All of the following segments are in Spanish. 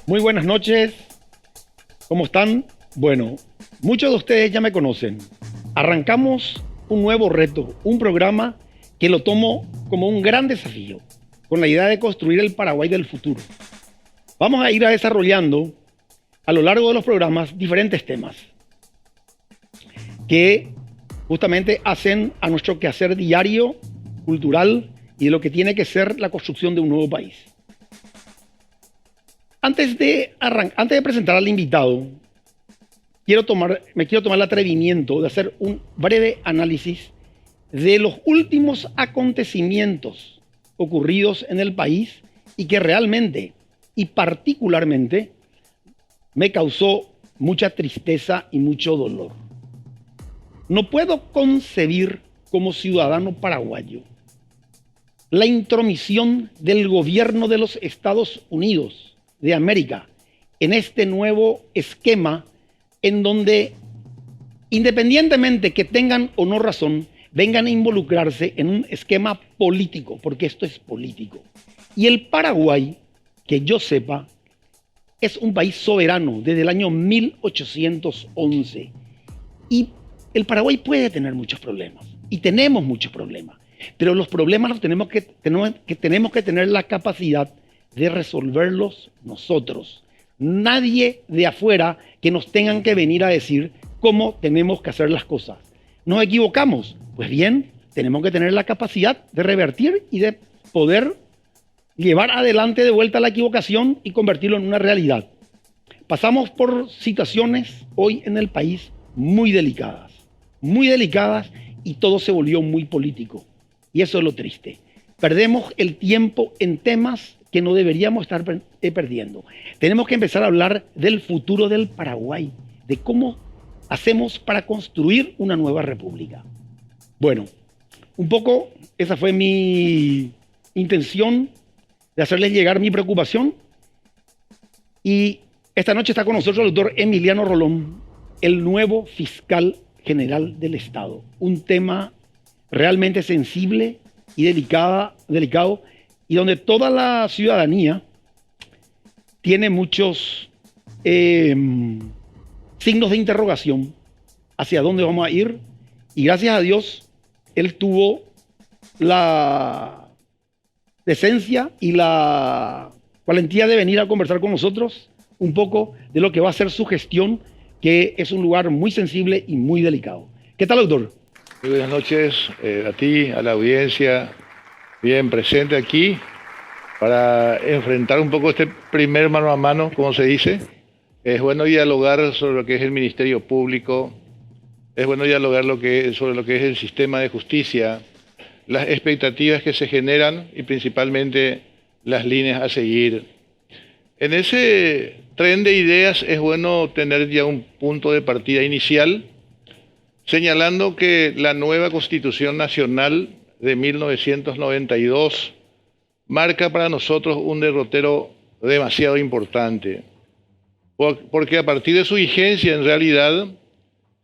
Muy buenas noches, ¿cómo están? Bueno, muchos de ustedes ya me conocen. Arrancamos un nuevo reto, un programa que lo tomo como un gran desafío, con la idea de construir el Paraguay del futuro. Vamos a ir desarrollando a lo largo de los programas diferentes temas que justamente hacen a nuestro quehacer diario, cultural y de lo que tiene que ser la construcción de un nuevo país. Antes de presentar al invitado, me quiero tomar el atrevimiento de hacer un breve análisis de los últimos acontecimientos ocurridos en el país y que realmente y particularmente me causó mucha tristeza y mucho dolor. No puedo concebir como ciudadano paraguayo la intromisión del gobierno de los Estados Unidos de América en este nuevo esquema en donde, independientemente que tengan o no razón, vengan a involucrarse en un esquema político, porque esto es político. Y el Paraguay, que yo sepa, es un país soberano desde el año 1811. Y el Paraguay puede tener muchos problemas, y tenemos muchos problemas, pero los problemas los tenemos que tener la capacidad de resolverlos nosotros. Nadie de afuera que nos tengan que venir a decir cómo tenemos que hacer las cosas. ¿Nos equivocamos? Pues bien, tenemos que tener la capacidad de revertir y de poder llevar adelante de vuelta la equivocación y convertirlo en una realidad. Pasamos por situaciones hoy en el país muy delicadas y todo se volvió muy político. Y eso es lo triste. Perdemos el tiempo en temas que no deberíamos estar perdiendo. Tenemos que empezar a hablar del futuro del Paraguay, de cómo hacemos para construir una nueva república. Bueno, un poco esa fue mi intención de hacerles llegar mi preocupación. Y esta noche está con nosotros el doctor Emiliano Rolón, el nuevo fiscal general del Estado. Un tema realmente sensible y delicado, y donde toda la ciudadanía tiene muchos signos de interrogación hacia dónde vamos a ir. Y gracias a Dios, él tuvo la decencia y la valentía de venir a conversar con nosotros un poco de lo que va a ser su gestión, que es un lugar muy sensible y muy delicado. ¿Qué tal, doctor? Muy buenas noches a ti, a la audiencia, bien presente aquí para enfrentar un poco este primer mano a mano, como se dice. Es bueno dialogar sobre lo que es el Ministerio Público, es bueno dialogar sobre lo que es el sistema de justicia, las expectativas que se generan y principalmente las líneas a seguir. En ese tren de ideas es bueno tener ya un punto de partida inicial, señalando que la nueva Constitución Nacional de 1992 marca para nosotros un derrotero demasiado importante, porque a partir de su vigencia en realidad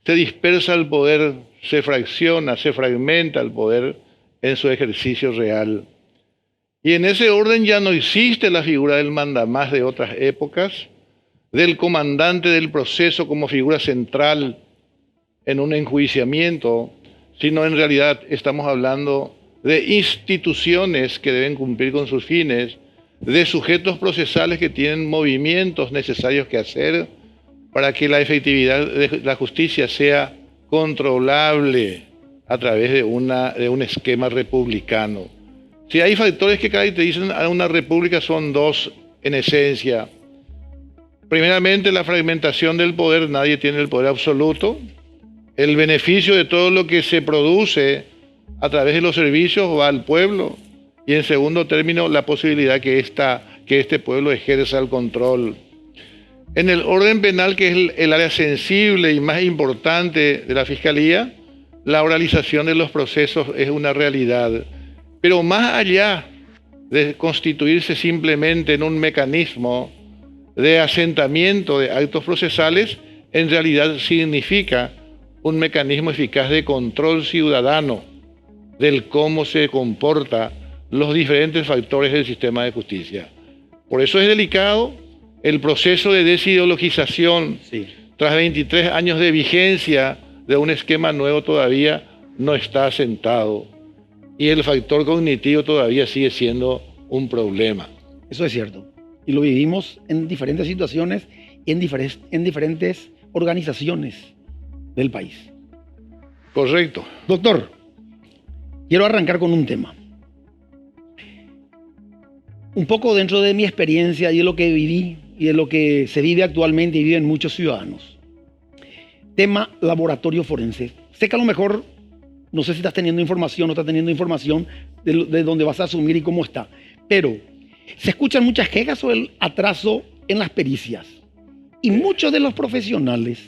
se dispersa el poder, se fracciona, se fragmenta el poder en su ejercicio real. Y en ese orden ya no existe la figura del mandamás de otras épocas, del comandante del proceso como figura central en un enjuiciamiento, sino en realidad estamos hablando de instituciones que deben cumplir con sus fines, de sujetos procesales que tienen movimientos necesarios que hacer para que la efectividad de la justicia sea controlable a través de un esquema republicano. Si hay factores que caracterizan a una república, son dos en esencia. Primeramente, la fragmentación del poder, nadie tiene el poder absoluto. El beneficio de todo lo que se produce a través de los servicios va al pueblo. Y en segundo término, la posibilidad que este pueblo ejerza el control. En el orden penal, que es el área sensible y más importante de la Fiscalía, la oralización de los procesos es una realidad. Pero más allá de constituirse simplemente en un mecanismo de asentamiento de actos procesales, en realidad significa un mecanismo eficaz de control ciudadano del cómo se comportan los diferentes factores del sistema de justicia. Por eso es delicado, el proceso de desideologización, Sí. tras 23 años de vigencia de un esquema nuevo, todavía no está asentado. Y el factor cognitivo todavía sigue siendo un problema. Eso es cierto. Y lo vivimos en diferentes situaciones y en diferentes organizaciones del país. Correcto. Doctor, quiero arrancar con un tema. Un poco dentro de mi experiencia y de lo que viví y de lo que se vive actualmente y viven muchos ciudadanos. Tema laboratorio forense. Sé que a lo mejor, no sé si estás teniendo información o estás teniendo información de dónde vas a asumir y cómo está, pero se escuchan muchas quejas sobre el atraso en las pericias y muchos de los profesionales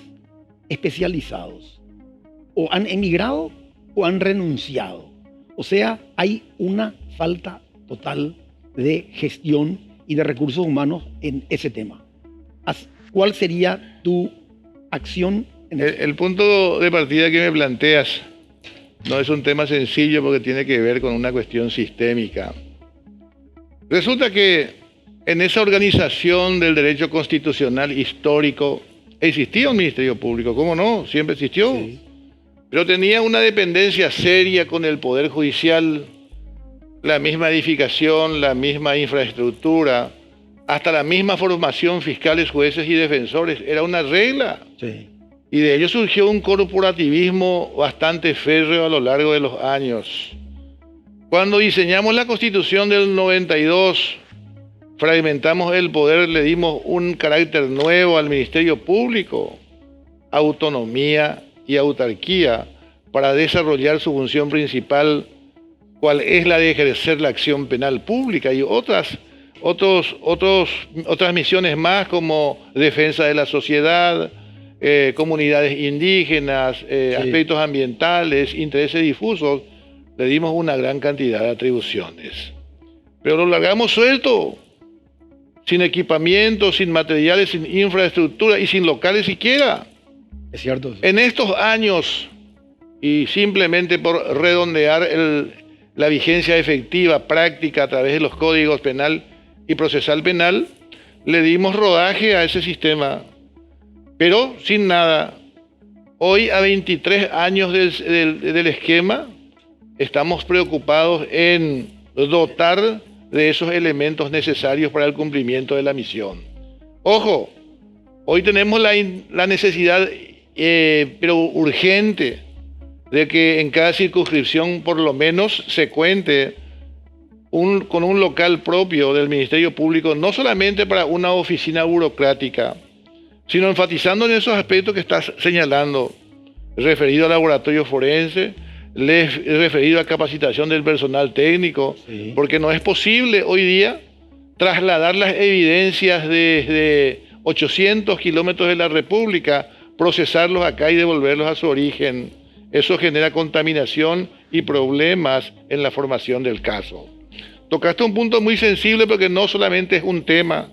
especializados o han emigrado o han renunciado. O sea, hay una falta total de gestión y de recursos humanos en ese tema. ¿Cuál sería tu acción en eso? El punto de partida que me planteas no es un tema sencillo porque tiene que ver con una cuestión sistémica. Resulta que en esa organización del derecho constitucional histórico existía un Ministerio Público, ¿cómo no? Siempre existió. Sí. Pero tenía una dependencia seria con el Poder Judicial, la misma edificación, la misma infraestructura, hasta la misma formación, fiscales, jueces y defensores. Era una regla. Sí. Y de ello surgió un corporativismo bastante férreo a lo largo de los años. Cuando diseñamos la Constitución del 92, fragmentamos el poder, le dimos un carácter nuevo al Ministerio Público, autonomía y autarquía para desarrollar su función principal, cual es la de ejercer la acción penal pública y otras misiones más como defensa de la sociedad, comunidades indígenas, Sí. aspectos ambientales, intereses difusos. Le dimos una gran cantidad de atribuciones. Pero lo largamos suelto, sin equipamiento, sin materiales, sin infraestructura y sin locales siquiera. Es cierto. En estos años, y simplemente por redondear la vigencia efectiva, práctica a través de los códigos penal y procesal penal, le dimos rodaje a ese sistema, pero sin nada. Hoy, a 23 años del esquema, estamos preocupados en dotar de esos elementos necesarios para el cumplimiento de la misión. Ojo, hoy tenemos la necesidad, pero urgente, de que en cada circunscripción por lo menos se cuente con un local propio del Ministerio Público, no solamente para una oficina burocrática, sino enfatizando en esos aspectos que estás señalando, referido al laboratorio forense, referido a capacitación del personal técnico, Sí. porque no es posible hoy día trasladar las evidencias desde 800 kilómetros de la República, procesarlos acá y devolverlos a su origen. Eso genera contaminación y problemas en la formación del caso. Tocaste un punto muy sensible porque no solamente es un tema.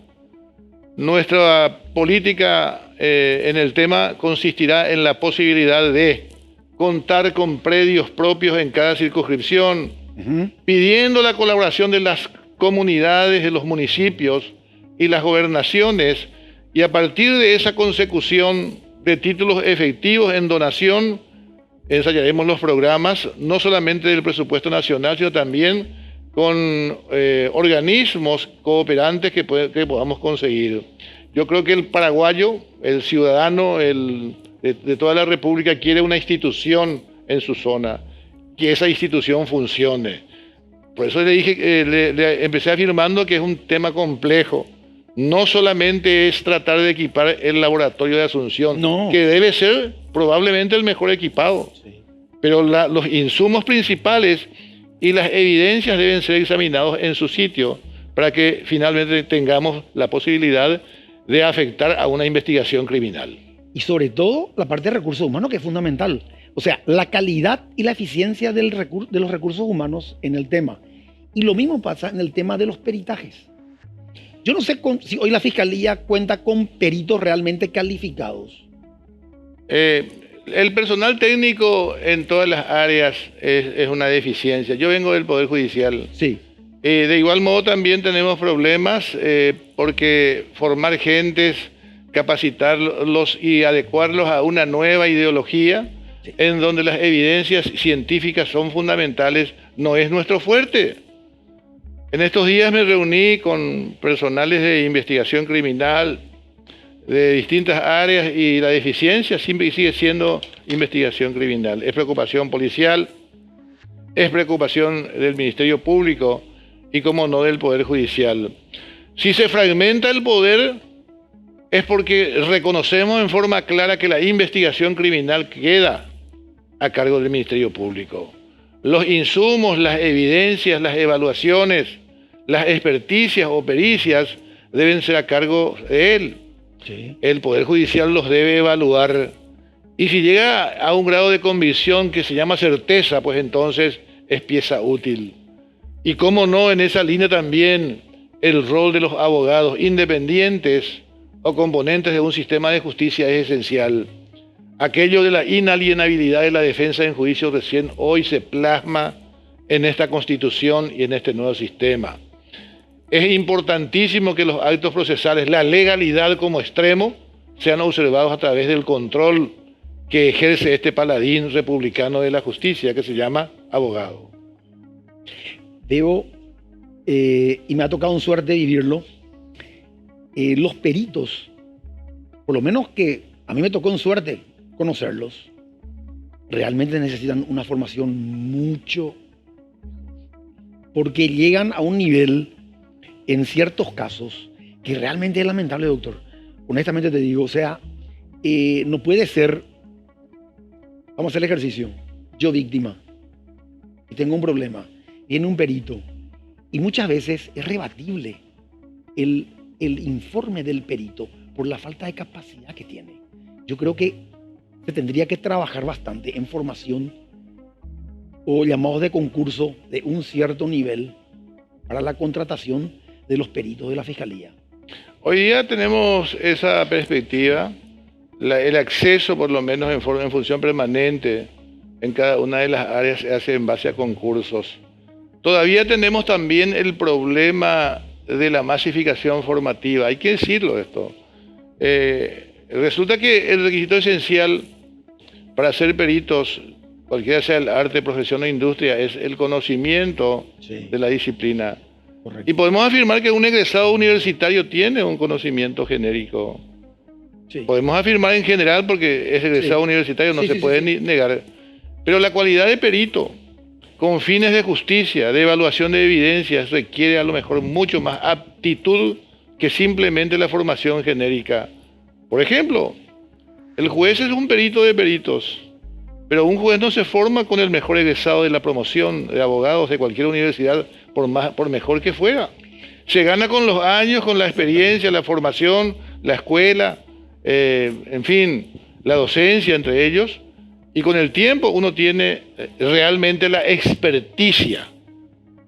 Nuestra política en el tema consistirá en la posibilidad de contar con predios propios en cada circunscripción, pidiendo la colaboración de las comunidades, de los municipios y las gobernaciones, y a partir de esa consecución de títulos efectivos en donación, ensayaremos los programas, no solamente del presupuesto nacional, sino también con organismos cooperantes que podamos conseguir. Yo creo que el paraguayo, el ciudadano de toda la República quiere una institución en su zona, que esa institución funcione. Por eso le dije, le empecé afirmando que es un tema complejo. No solamente es tratar de equipar el laboratorio de Asunción, No. que debe ser probablemente el mejor equipado, Sí. pero los insumos principales y las evidencias deben ser examinados en su sitio para que finalmente tengamos la posibilidad de afectar a una investigación criminal. Y sobre todo la parte de recursos humanos, que es fundamental. O sea, la calidad y la eficiencia de los recursos humanos en el tema. Y lo mismo pasa en el tema de los peritajes. Yo no sé si hoy la Fiscalía cuenta con peritos realmente calificados. El personal técnico en todas las áreas es una deficiencia. Yo vengo del Poder Judicial. Sí. De igual modo también tenemos problemas porque formar gentes, capacitarlos y adecuarlos a una nueva ideología en donde las evidencias científicas son fundamentales, no es nuestro fuerte. En estos días me reuní con personales de investigación criminal de distintas áreas y la deficiencia sigue siendo investigación criminal. Es preocupación policial, es preocupación del Ministerio Público y, como no, del Poder Judicial. Si se fragmenta el poder es porque reconocemos en forma clara que la investigación criminal queda a cargo del Ministerio Público. Los insumos, las evidencias, las evaluaciones, las experticias o pericias deben ser a cargo de él. Sí. El Poder Judicial los debe evaluar. Y si llega a un grado de convicción que se llama certeza, pues entonces es pieza útil. Y cómo no, en esa línea también el rol de los abogados independientes o componentes de un sistema de justicia es esencial. Aquello de la inalienabilidad de la defensa en juicio recién hoy se plasma en esta Constitución y en este nuevo sistema. Es importantísimo que los actos procesales, la legalidad como extremo, sean observados a través del control que ejerce este paladín republicano de la justicia que se llama abogado. Veo, y me ha tocado en suerte vivirlo, los peritos, por lo menos que a mí me tocó en suerte conocerlos, realmente necesitan una formación mucho, porque llegan a un nivel, en ciertos casos, que realmente es lamentable, doctor. Honestamente te digo, o sea, no puede ser, vamos a hacer el ejercicio, yo víctima, y tengo un problema, viene un perito, y muchas veces es rebatible el informe del perito por la falta de capacidad que tiene. Yo creo que se tendría que trabajar bastante en formación o llamados de concurso de un cierto nivel para la contratación de los peritos de la Fiscalía. Hoy día tenemos esa perspectiva, el acceso por lo menos en función permanente en cada una de las áreas se hace en base a concursos. Todavía tenemos también el problema de la masificación formativa, hay que decirlo esto. Resulta que el requisito esencial para ser peritos, cualquiera sea el arte, profesión o industria, es el conocimiento de la disciplina. Correcto. Y podemos afirmar que un egresado universitario tiene un conocimiento genérico. Sí. Podemos afirmar en general porque es egresado universitario, no se puede negar. Pero la cualidad de perito, con fines de justicia, de evaluación de evidencias, requiere a lo mejor mucho más aptitud que simplemente la formación genérica. Por ejemplo, el juez es un perito de peritos, pero un juez no se forma con el mejor egresado de la promoción de abogados de cualquier universidad, por mejor que fuera. Se gana con los años, con la experiencia, la formación, la escuela, en fin, la docencia entre ellos, y con el tiempo uno tiene realmente la experticia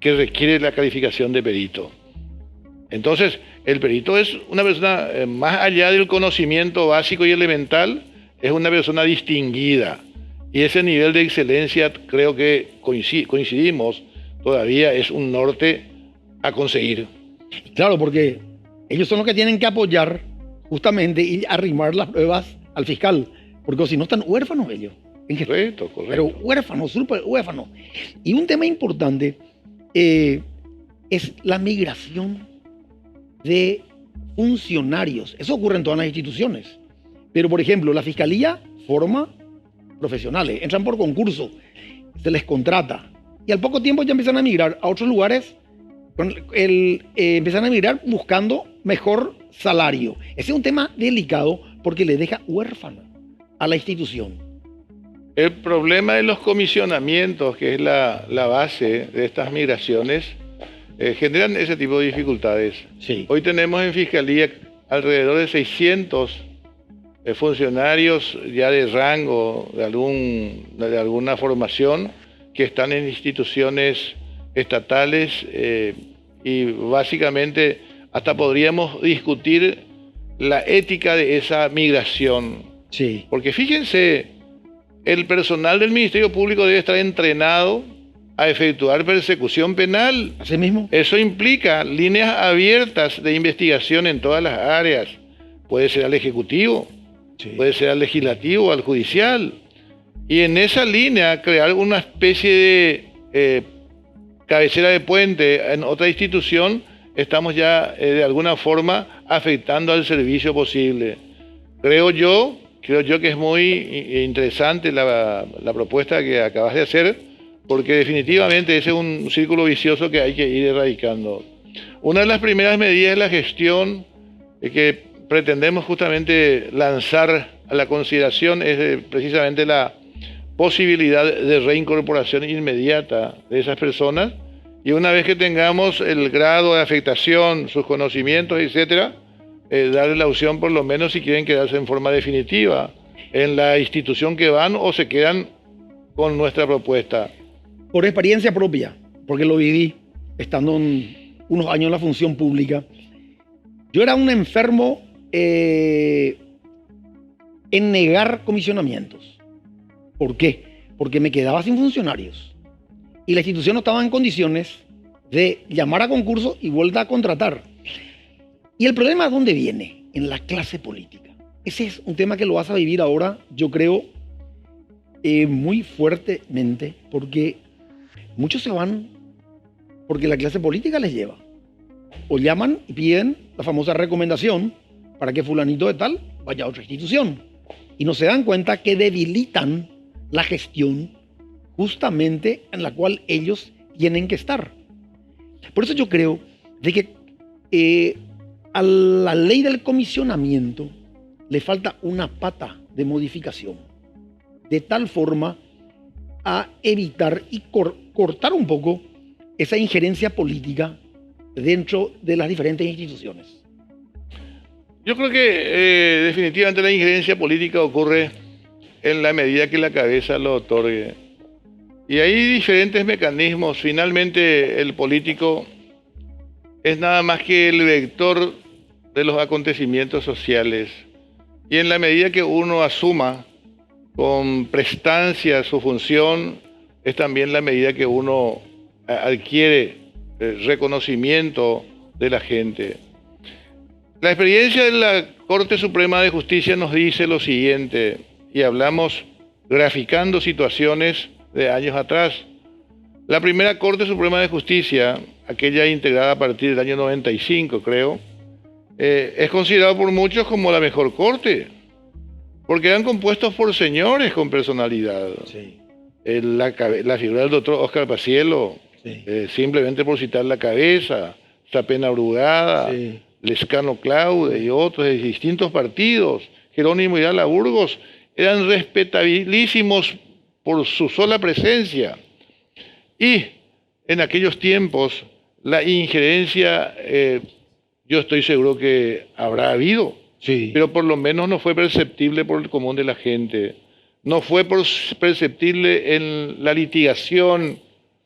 que requiere la calificación de perito. Entonces, el perito es una persona, más allá del conocimiento básico y elemental, es una persona distinguida. Y ese nivel de excelencia, creo que coincidimos, todavía es un norte a conseguir. Claro, porque ellos son los que tienen que apoyar justamente y arrimar las pruebas al fiscal, porque si no están huérfanos ellos. Correcto. Pero huérfanos, súper huérfanos. Y un tema importante es la migración de funcionarios. Eso ocurre en todas las instituciones. Pero, por ejemplo, la Fiscalía forma profesionales, entran por concurso, se les contrata y al poco tiempo ya empiezan a migrar a otros lugares, empiezan a migrar buscando mejor salario. Ese es un tema delicado porque le deja huérfana a la institución. El problema de los comisionamientos, que es la base de estas migraciones, generan ese tipo de dificultades. Sí. Hoy tenemos en Fiscalía alrededor de 600 funcionarios ya de rango, de alguna formación, que están en instituciones estatales y básicamente hasta podríamos discutir la ética de esa migración. Sí. Porque fíjense, el personal del Ministerio Público debe estar entrenado a efectuar persecución penal. Así mismo. Eso implica líneas abiertas de investigación en todas las áreas. Puede ser al Ejecutivo, Sí. puede ser al Legislativo, al Judicial. Y en esa línea crear una especie de cabecera de puente en otra institución, estamos ya de alguna forma afectando al servicio posible. Creo yo que es muy interesante la propuesta que acabas de hacer, porque definitivamente ese es un círculo vicioso que hay que ir erradicando. Una de las primeras medidas de la gestión que pretendemos justamente lanzar a la consideración es precisamente la posibilidad de reincorporación inmediata de esas personas, y una vez que tengamos el grado de afectación, sus conocimientos, etcétera, darle la opción por lo menos si quieren quedarse en forma definitiva en la institución que van o se quedan con nuestra propuesta. Por experiencia propia, porque lo viví estando unos años en la función pública. Yo era un enfermo en negar comisionamientos. ¿Por qué? Porque me quedaba sin funcionarios y la institución no estaba en condiciones de llamar a concurso y vuelta a contratar. ¿Y el problema dónde viene? En la clase política. Ese es un tema que lo vas a vivir ahora, yo creo, muy fuertemente, porque muchos se van porque la clase política les lleva. O llaman y piden la famosa recomendación para que fulanito de tal vaya a otra institución. Y no se dan cuenta que debilitan la gestión justamente en la cual ellos tienen que estar. Por eso yo creo de que a la ley del comisionamiento le falta una pata de modificación, de tal forma a evitar y cortar un poco esa injerencia política dentro de las diferentes instituciones. Yo creo que definitivamente la injerencia política ocurre en la medida que la cabeza lo otorgue. Y hay diferentes mecanismos. Finalmente el político es nada más que el vector de los acontecimientos sociales. Y en la medida que uno asuma con prestancia su función, es también la medida que uno adquiere reconocimiento de la gente. La experiencia de la Corte Suprema de Justicia nos dice lo siguiente, y hablamos graficando situaciones de años atrás. La primera Corte Suprema de Justicia, aquella integrada a partir del año 95, creo, es considerado por muchos como la mejor corte, porque eran compuestos por señores con personalidad. Sí. La figura del doctor Óscar Paciello, sí. Simplemente por citar la cabeza, Sapena Brugada, sí. Lescano Claude y otros de distintos partidos, Jerónimo Hidalgo Burgos, eran respetabilísimos por su sola presencia. Y en aquellos tiempos la injerencia, yo estoy seguro que habrá habido, sí. Pero por lo menos no fue perceptible por el común de la gente. No fue perceptible en la litigación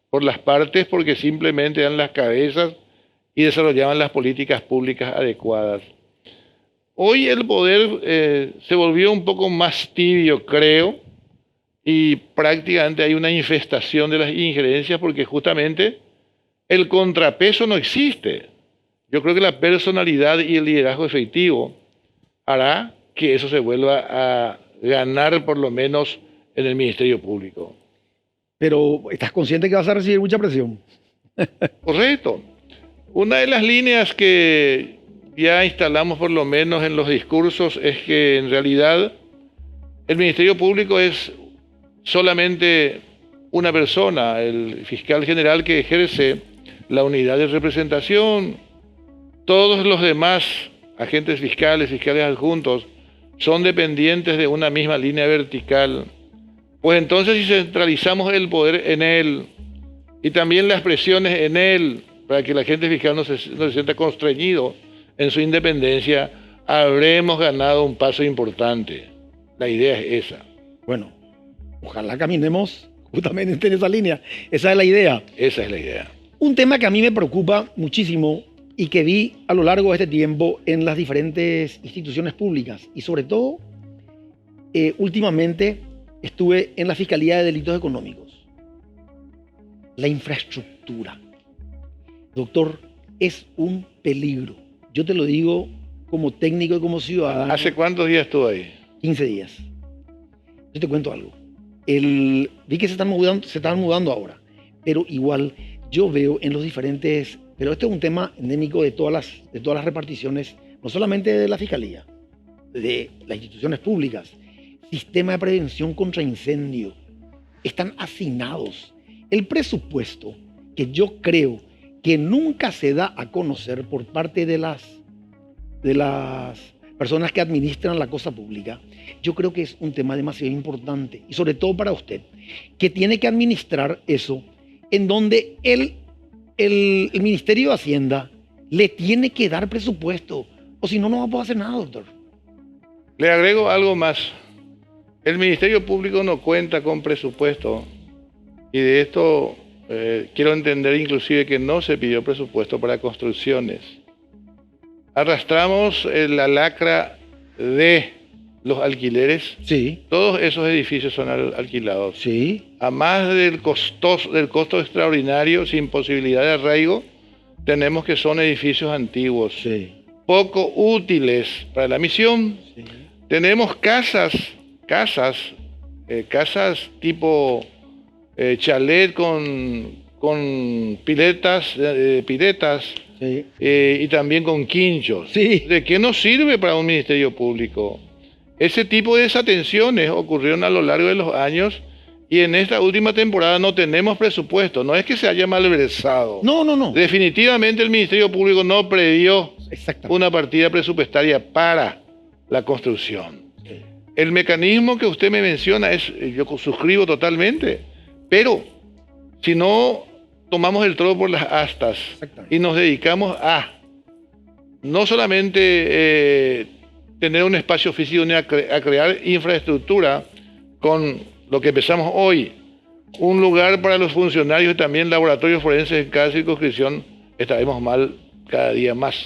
por las partes porque simplemente eran las cabezas y desarrollaban las políticas públicas adecuadas. Hoy el poder se volvió un poco más tibio, creo, y prácticamente hay una infestación de las injerencias porque justamente el contrapeso no existe. Yo creo que la personalidad y el liderazgo efectivo hará que eso se vuelva a ganar por lo menos en el Ministerio Público. Pero ¿estás consciente que vas a recibir mucha presión? Correcto. Una de las líneas que ya instalamos por lo menos en los discursos es que en realidad el Ministerio Público es solamente una persona, el fiscal general que ejerce la unidad de representación. Todos los demás agentes fiscales, fiscales adjuntos, son dependientes de una misma línea vertical. Pues entonces si centralizamos el poder en él y también las presiones en él, para que el agente fiscal no se sienta constreñido en su independencia, habremos ganado un paso importante. La idea es esa. Bueno, ojalá caminemos justamente en esa línea. Esa es la idea. Esa es la idea. Un tema que a mí me preocupa muchísimo y que vi a lo largo de este tiempo en las diferentes instituciones públicas y sobre todo últimamente estuve en la Fiscalía de Delitos Económicos. la infraestructura. Doctor, es un peligro. Yo te lo digo como técnico y como ciudadano. ¿Hace cuántos días estuvo ahí? 15 días. Yo te cuento algo. Vi que se están mudando ahora, pero igual yo veo en los diferentes, pero este es un tema endémico de todas las reparticiones, no solamente de la Fiscalía, de las instituciones públicas, sistema de prevención contra incendio, están hacinados. El presupuesto que yo creo que nunca se da a conocer por parte de las personas que administran la cosa pública, yo creo que es un tema demasiado importante, y sobre todo para usted, que tiene que administrar eso, en donde el Ministerio de Hacienda le tiene que dar presupuesto, o si no, no va a poder hacer nada, doctor. Le agrego algo más. El Ministerio Público no cuenta con presupuesto, y de esto quiero entender inclusive que no se pidió presupuesto para construcciones. Arrastramos la lacra de los alquileres. Sí. Todos esos edificios son alquilados. Sí. A más del costo extraordinario, sin posibilidad de arraigo, tenemos que son edificios antiguos, Sí. poco útiles para la misión. Sí. Tenemos casas tipo chalet con piletas, Sí. y también con quinchos. Sí. ¿De qué nos sirve para un ministerio público? Ese tipo de desatenciones ocurrieron a lo largo de los años, y en esta última temporada no tenemos presupuesto. No es que se haya malversado. No. Definitivamente el Ministerio Público no previó una partida presupuestaria para la construcción. Sí. El mecanismo que usted me menciona yo suscribo totalmente, pero si no tomamos el toro por las astas y nos dedicamos a no solamente tener un espacio físico, ni a crear infraestructura con lo que empezamos hoy, un lugar para los funcionarios y también laboratorios forenses en cada circunscripción, estaremos mal cada día más.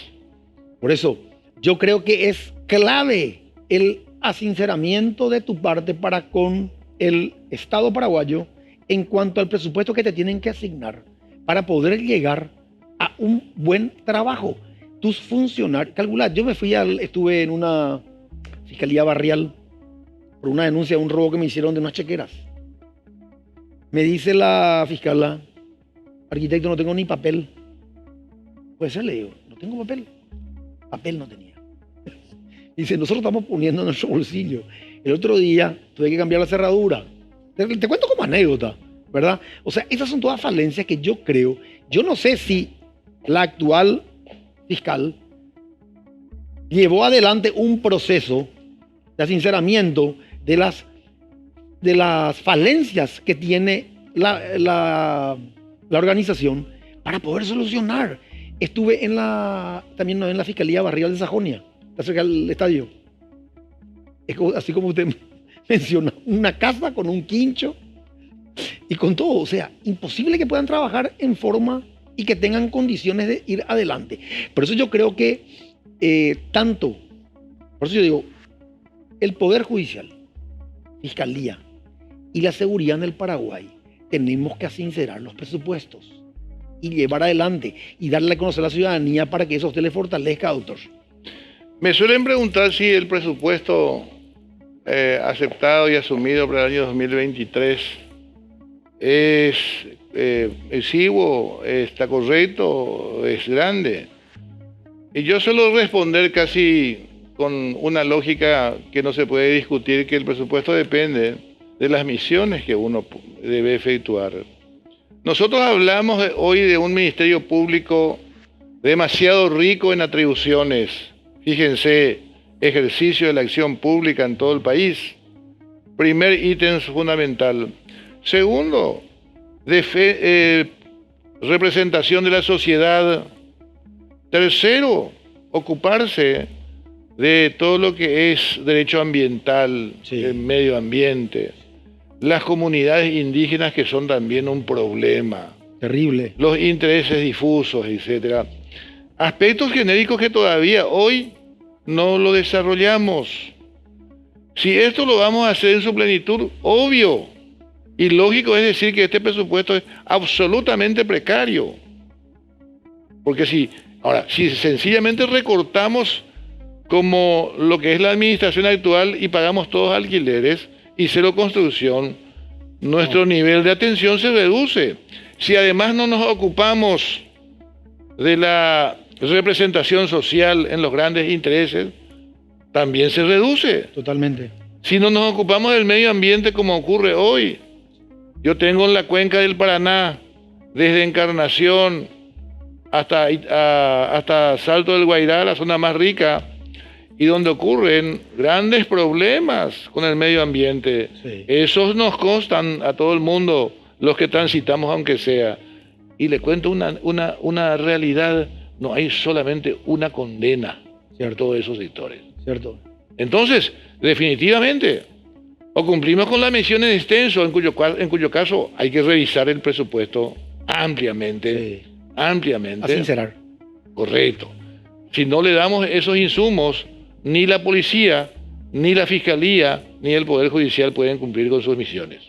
Por eso, yo creo que es clave el asinceramiento de tu parte para con el Estado paraguayo en cuanto al presupuesto que te tienen que asignar para poder llegar a un buen trabajo. Tus funcionarios, calcula, yo estuve en una fiscalía barrial por una denuncia de un robo que me hicieron de unas chequeras. Me dice la fiscala: arquitecto, no tengo ni papel. Puede ser, le digo, no tengo papel. Papel no tenía. Dice, nosotros estamos poniendo en nuestro bolsillo. El otro día tuve que cambiar la cerradura. Te cuento como anécdota, ¿verdad? O sea, esas son todas falencias que yo creo. Yo no sé si la actual fiscal llevó adelante un proceso de asinceramiento de las falencias que tiene la organización para poder solucionar. Estuve también en la Fiscalía Barrial de Sajonia, cerca del estadio. Es así como usted menciona, una casa con un quincho y con todo. O sea, imposible que puedan trabajar en forma y que tengan condiciones de ir adelante. Por eso yo creo que por eso yo digo, el Poder Judicial, Fiscalía y la seguridad en el Paraguay, tenemos que sincerar los presupuestos y llevar adelante y darle a conocer a la ciudadanía para que eso a usted le fortalezca, doctor. Me suelen preguntar si el presupuesto aceptado y asumido para el año 2023 es exiguo, está correcto, es grande. Y yo suelo responder casi con una lógica que no se puede discutir, que el presupuesto depende de las misiones que uno debe efectuar. Nosotros hablamos hoy de un ministerio público demasiado rico en atribuciones. Fíjense, ejercicio de la acción pública en todo el país. Primer ítem fundamental. Segundo, representación de la sociedad. Tercero, ocuparse de todo lo que es derecho ambiental, Sí. el medio ambiente, las comunidades indígenas, que son también un problema, Terrible. los intereses difusos, etc. Aspectos genéricos que todavía hoy no lo desarrollamos. Si esto lo vamos a hacer en su plenitud, obvio, Y lógico es decir que este presupuesto es absolutamente precario. Porque si sencillamente recortamos como lo que es la administración actual y pagamos todos alquileres y cero construcción, nuestro nivel de atención se reduce. Si además no nos ocupamos de la representación social en los grandes intereses, también se reduce. Totalmente. Si no nos ocupamos del medio ambiente como ocurre hoy, yo tengo en la cuenca del Paraná, desde Encarnación hasta Salto del Guairá, la zona más rica, y donde ocurren grandes problemas con el medio ambiente. Sí. Esos nos constan a todo el mundo, los que transitamos aunque sea. Y le cuento una realidad, no hay solamente una condena por todos esos sectores. Cierto. Entonces, definitivamente, o cumplimos con la misión en extenso, en cuyo caso hay que revisar el presupuesto ampliamente. Sí. Ampliamente. A sincerar. Correcto. Si no le damos esos insumos, ni la policía, ni la fiscalía, ni el Poder Judicial pueden cumplir con sus misiones.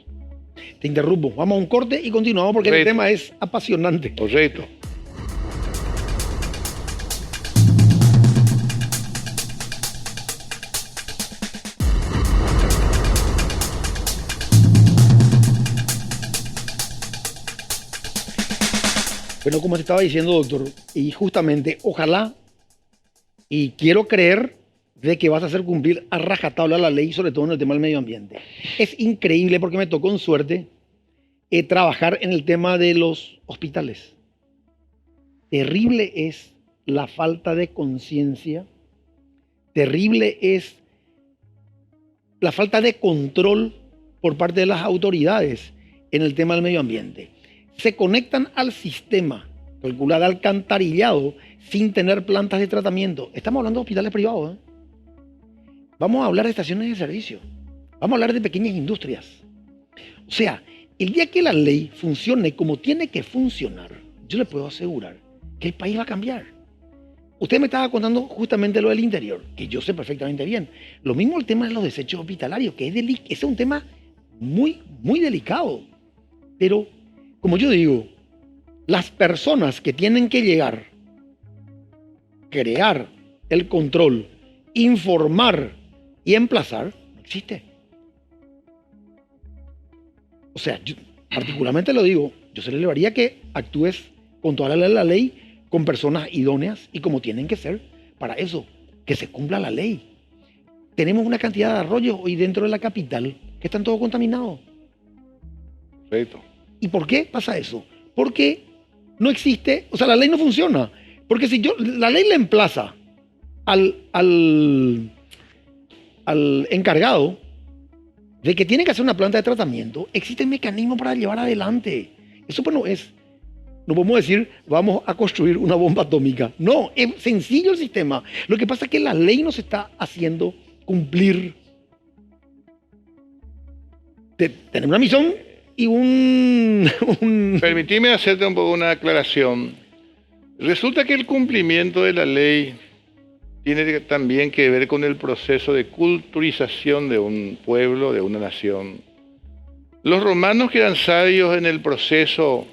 Te interrumpo. Vamos a un corte y continuamos porque Correcto. el tema es apasionante. Correcto. Bueno, como te estaba diciendo, doctor, y justamente, ojalá, y quiero creer de que vas a hacer cumplir a rajatabla la ley, sobre todo en el tema del medio ambiente. Es increíble porque me tocó en suerte trabajar en el tema de los hospitales. Terrible es la falta de conciencia, terrible es la falta de control por parte de las autoridades en el tema del medio ambiente. Se conectan al sistema, calculado alcantarillado, sin tener plantas de tratamiento. Estamos hablando de hospitales privados, ¿eh? Vamos a hablar de estaciones de servicio. Vamos a hablar de pequeñas industrias. O sea, el día que la ley funcione como tiene que funcionar, yo le puedo asegurar que el país va a cambiar. Usted me estaba contando justamente lo del interior, que yo sé perfectamente bien. Lo mismo el tema de los desechos hospitalarios, que ese es un tema muy, muy delicado. Pero, como yo digo, las personas que tienen que llegar, crear el control, informar y emplazar, no existe. O sea, yo particularmente lo digo, yo se le elevaría que actúes con toda la ley, con personas idóneas y como tienen que ser para eso, que se cumpla la ley. Tenemos una cantidad de arroyos hoy dentro de la capital que están todos contaminados. Perfecto. ¿Y por qué pasa eso? Porque no existe, o sea, la ley no funciona. Porque si la ley le emplaza al encargado de que tiene que hacer una planta de tratamiento, existen mecanismos para llevar adelante. Eso pues no es. No podemos decir, vamos a construir una bomba atómica. No, es sencillo el sistema. Lo que pasa es que la ley nos está haciendo cumplir. Tener una misión y Permitime hacerte un poco una aclaración. Resulta que el cumplimiento de la ley tiene también que ver con el proceso de culturización de un pueblo, de una nación. Los romanos, que eran sabios en el proceso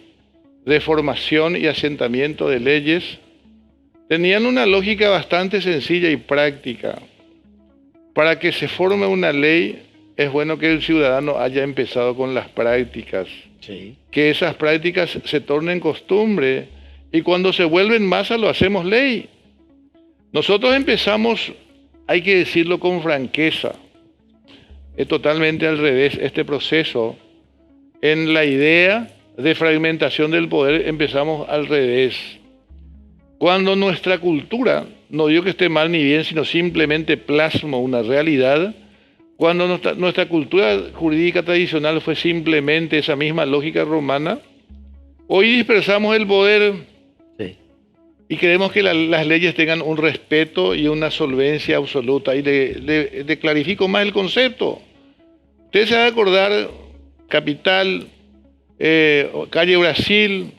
de formación y asentamiento de leyes, tenían una lógica bastante sencilla y práctica. Para que se forme una ley, es bueno que el ciudadano haya empezado con las prácticas. Sí. Que esas prácticas se tornen costumbre y cuando se vuelven masa lo hacemos ley. Nosotros empezamos, hay que decirlo con franqueza, es totalmente al revés este proceso. En la idea de fragmentación del poder empezamos al revés. Cuando nuestra cultura, no digo que esté mal ni bien, sino simplemente plasmo una realidad, cuando nuestra cultura jurídica tradicional fue simplemente esa misma lógica romana, hoy dispersamos el poder. Sí. Y queremos que las leyes tengan un respeto y una solvencia absoluta. Y le clarifico más el concepto. Usted se va a acordar, Capital, calle Brasil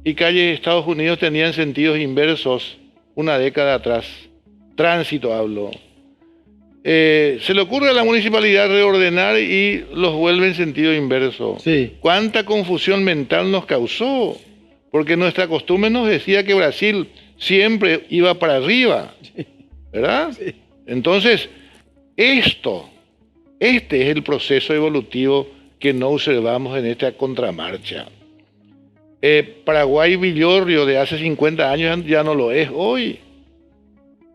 y calle Estados Unidos tenían sentidos inversos una década atrás. Tránsito hablo. Se le ocurre a la municipalidad reordenar y los vuelve en sentido inverso. Sí. ¿Cuánta confusión mental nos causó? Porque nuestra costumbre nos decía que Brasil siempre iba para arriba, ¿verdad? Sí. Entonces, este es el proceso evolutivo que no observamos en esta contramarcha. Paraguay Villorrio de hace 50 años ya no lo es hoy.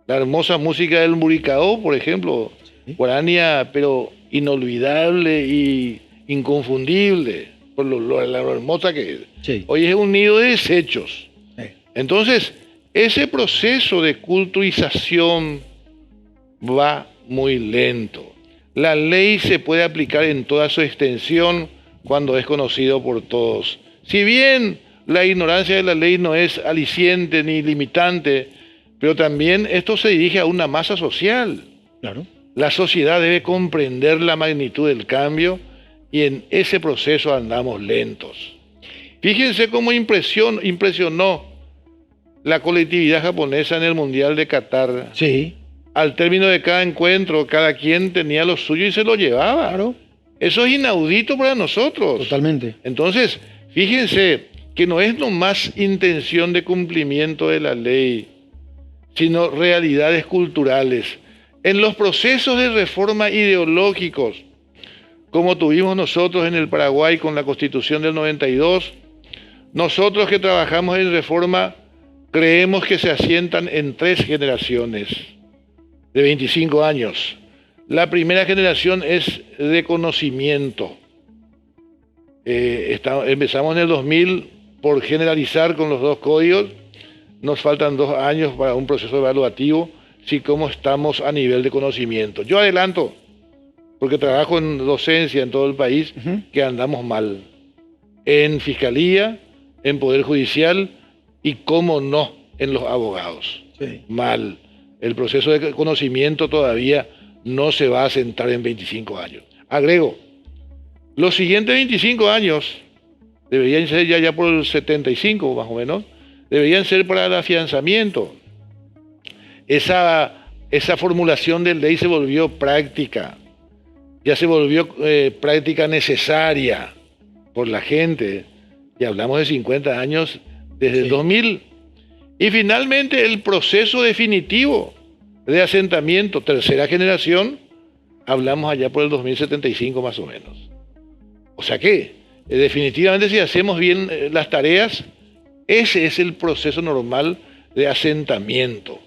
La hermosa música del Muricao, por ejemplo, Sí. guarania, pero inolvidable y inconfundible, por la hermosa que es. Sí. Hoy es un nido de desechos. Sí. Entonces, ese proceso de culturización va muy lento. La ley se puede aplicar en toda su extensión cuando es conocido por todos. Si bien la ignorancia de la ley no es aliciente ni limitante, pero también esto se dirige a una masa social. Claro. La sociedad debe comprender la magnitud del cambio y en ese proceso andamos lentos. Fíjense cómo impresionó la colectividad japonesa en el Mundial de Qatar. Sí. Al término de cada encuentro, cada quien tenía lo suyo y se lo llevaba. Claro. Eso es inaudito para nosotros. Totalmente. Entonces, fíjense que no es nomás intención de cumplimiento de la ley, sino realidades culturales. En los procesos de reforma ideológicos, como tuvimos nosotros en el Paraguay con la Constitución del 92, nosotros que trabajamos en reforma creemos que se asientan en 3 generaciones de 25 años. La primera generación es de conocimiento. Empezamos en el 2000 por generalizar con los 2 códigos. Nos faltan 2 años para un proceso evaluativo, si cómo estamos a nivel de conocimiento. Yo adelanto, porque trabajo en docencia en todo el país, que andamos mal. En fiscalía, en poder judicial y, cómo no, en los abogados. Sí. Mal. El proceso de conocimiento todavía no se va a asentar en 25 años. Agrego, los siguientes 25 años, deberían ser ya por el 75 más o menos, deberían ser para el afianzamiento. Esa formulación de ley se volvió práctica, ya se volvió práctica necesaria por la gente, y hablamos de 50 años desde el 2000. Y finalmente el proceso definitivo de asentamiento, tercera generación, hablamos allá por el 2075 más o menos. O sea que, definitivamente si hacemos bien las tareas, ese es el proceso normal de asentamiento.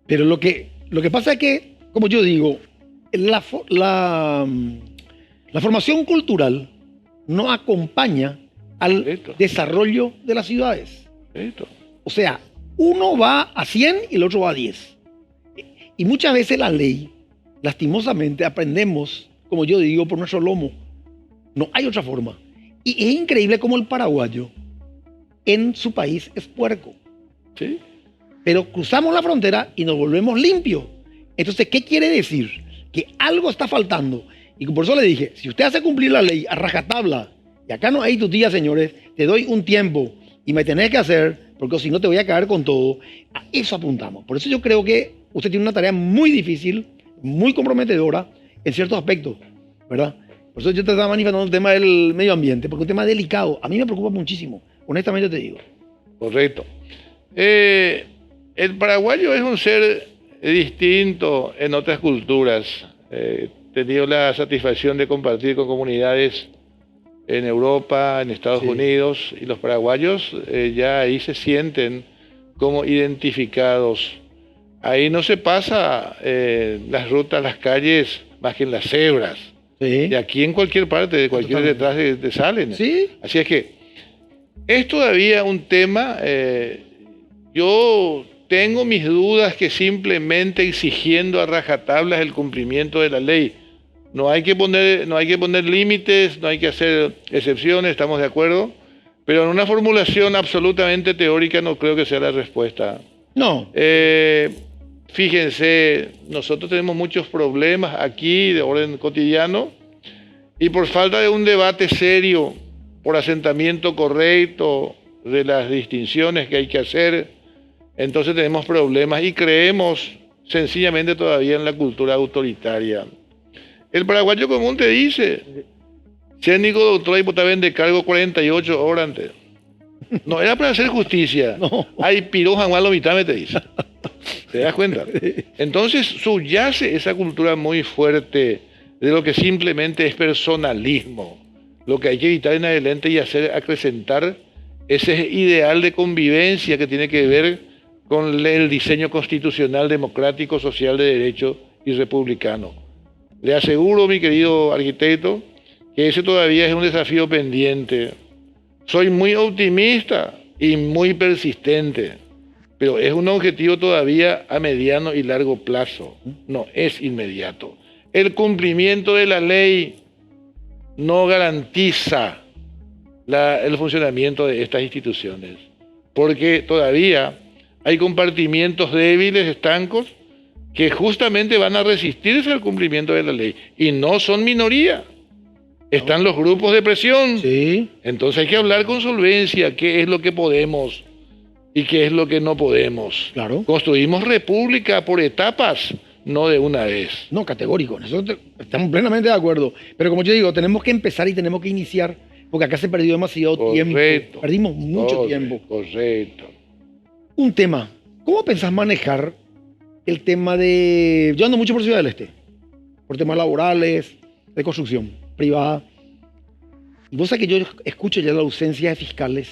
Pero lo que pasa es que, como yo digo, la formación cultural no acompaña al Correcto. desarrollo de las ciudades. Esto. O sea, uno va a 100 y el otro va a 10. Y muchas veces la ley, lastimosamente, aprendemos, como yo digo, por nuestro lomo. No hay otra forma. Y es increíble cómo el paraguayo en su país es puerco. ¿Sí? Pero cruzamos la frontera y nos volvemos limpios. Entonces, ¿qué quiere decir? Que algo está faltando. Y por eso le dije, si usted hace cumplir la ley a rajatabla, y acá no hay tu tía, señores, te doy un tiempo y me tenés que hacer, porque si no te voy a caer con todo. A eso apuntamos. Por eso yo creo que usted tiene una tarea muy difícil, muy comprometedora en ciertos aspectos, ¿verdad? Por eso yo te estaba manifestando el tema del medio ambiente, porque es un tema delicado. A mí me preocupa muchísimo, honestamente te digo. Correcto. El paraguayo es un ser distinto en otras culturas. He tenido la satisfacción de compartir con comunidades en Europa, en Estados Unidos, y los paraguayos ya ahí se sienten como identificados. Ahí no se pasa las rutas, las calles, más que en las cebras. Sí. Y aquí en cualquier parte, de cualquier detrás te salen. Sí. Así es que es todavía un tema, yo tengo mis dudas que simplemente exigiendo a rajatablas el cumplimiento de la ley. No hay que poner límites, no hay que hacer excepciones, estamos de acuerdo, pero en una formulación absolutamente teórica no creo que sea la respuesta. No. Fíjense, nosotros tenemos muchos problemas aquí de orden cotidiano y por falta de un debate serio, por asentamiento correcto de las distinciones que hay que hacer, entonces tenemos problemas y creemos sencillamente todavía en la cultura autoritaria. El paraguayo común te dice, Cénico, doctor diputado de cargo 48 horas antes. No era para hacer justicia. No. Hay piroja en lo mitad, me te dice. ¿Te das cuenta? Entonces subyace esa cultura muy fuerte de lo que simplemente es personalismo. Lo que hay que evitar en adelante y hacer acrecentar ese ideal de convivencia que tiene que ver con el diseño constitucional, democrático, social de derecho y republicano. Le aseguro, mi querido arquitecto, que ese todavía es un desafío pendiente. Soy muy optimista y muy persistente, pero es un objetivo todavía a mediano y largo plazo, no es inmediato. El cumplimiento de la ley no garantiza el funcionamiento de estas instituciones, porque todavía hay compartimientos débiles, estancos, que justamente van a resistirse al cumplimiento de la ley, y no son minoría. Están los grupos de presión. Sí. Entonces hay que hablar con solvencia qué es lo que podemos y qué es lo que no podemos. Claro. Construimos república por etapas, no de una vez. No, categórico. Nosotros estamos plenamente de acuerdo. Pero como yo digo, tenemos que empezar y tenemos que iniciar, porque acá se perdió demasiado tiempo. Perdimos mucho tiempo. Correcto. Un tema. ¿Cómo pensás manejar el tema de... Yo ando mucho por Ciudad del Este, por temas laborales, de construcción privada. Y vos sabés que yo escucho ya la ausencia de fiscales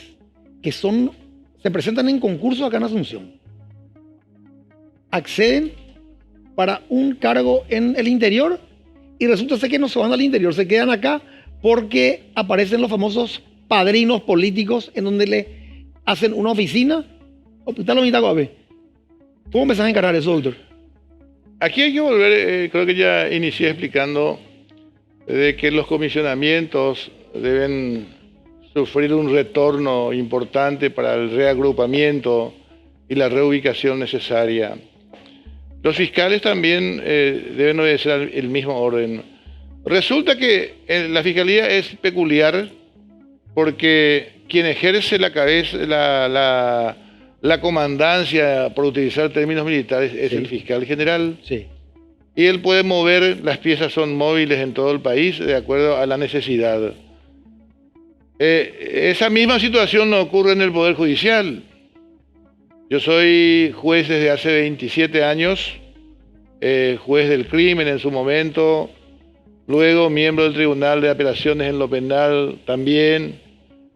que se presentan en concursos acá en Asunción. Acceden para un cargo en el interior y resulta ser que no se van al interior, se quedan acá porque aparecen los famosos padrinos políticos en donde le hacen una oficina. Hospital Omitacoape. ¿Cómo empezás a encarar eso, doctor? Aquí hay que volver, creo que ya inicié explicando de que los comisionamientos deben sufrir un retorno importante para el reagrupamiento y la reubicación necesaria. Los fiscales también deben obedecer el mismo orden. Resulta que la fiscalía es peculiar porque quien ejerce la comandancia, por utilizar términos militares, es el fiscal general. Sí. Y él puede mover, las piezas son móviles en todo el país de acuerdo a la necesidad. Esa misma situación no ocurre en el Poder Judicial. Yo soy juez desde hace 27 años, juez del crimen en su momento, luego miembro del Tribunal de Apelaciones en lo penal también,